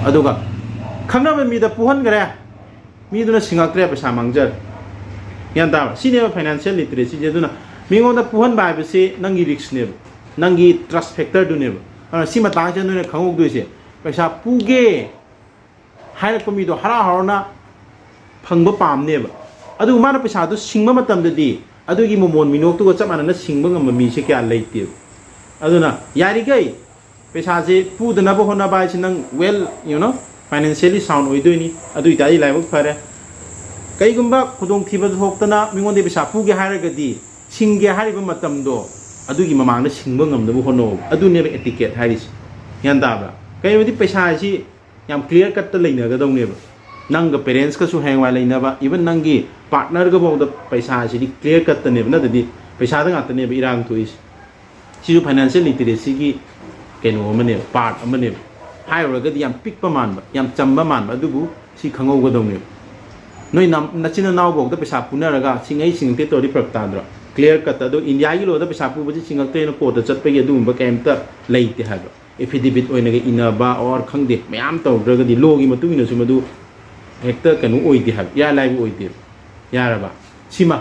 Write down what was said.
अदुगा खंगना मीदा पुहन करे मीदुना सिंगाक्रे पैसा मांगजर यान ता सिनेमा फाइनेंशियल लिटरेसी जेदुना मिंगोंदा पुहन बायबसे नंगी रिस्क ने नंगी ट्रस्ट फैक्टर दुने सिमा तांग जनुने खंगोक दुइसे पैसा पुगे हाइरक मीदो हरा हरना फंगबो पामने अदु माना पैसा दु सिंगबा मतमददी अदुगी मोमोन मिनोक तुगा चप मानना सिंगबा ngam मी से क्या लेते अदुना यारिगै पैसा जे पुदनबो होना बाइस नंग well you know financially sound ओइदोइनी अदु इताई लाइबक फरे कईगुंबा खुदोंग थिबा थोक्तना मिंगोंदे पैसा पुगे हारगदी सिंगे हारिबा मतमदो अदुगी ममांगना सिंगबा ngamदबो होनो अदुने एटिकेट हारिस यान दाबा कईबदि पैसा सि याम क्लियर कट लेनगदौनेबा नंग पेरेंट्स का हैंग लेनबा इवन नंगी पार्टनर का बहुत पैसा क्लियर कटनेब नदी पैसा गातनेब इरांग थोइस सिजु फाइनेंशियल लिटरेसी की कनो पार्ट हाइरगदी याम पिक्प मानबा याम चंबा मानबा अदुबु सि खंगौगदौने नोई नचिन नावबोग पैसा पुनरगा सिंगै सिंगते तोरी प्रक्ताद्र क्लियर कट अदो इंडिया की लोदा पैसा पुबजी सिंगते न कोर्ट चटपगे अदुबा कैमता लेते हाबा एफिडेविट ओइनगे इनबा और खंगदे मयाम तौद्रगदी लोगी मतुगिनसु मदु हेक्टर कनु ओइदे हाब या लाइव ओइदे यारबा सिमा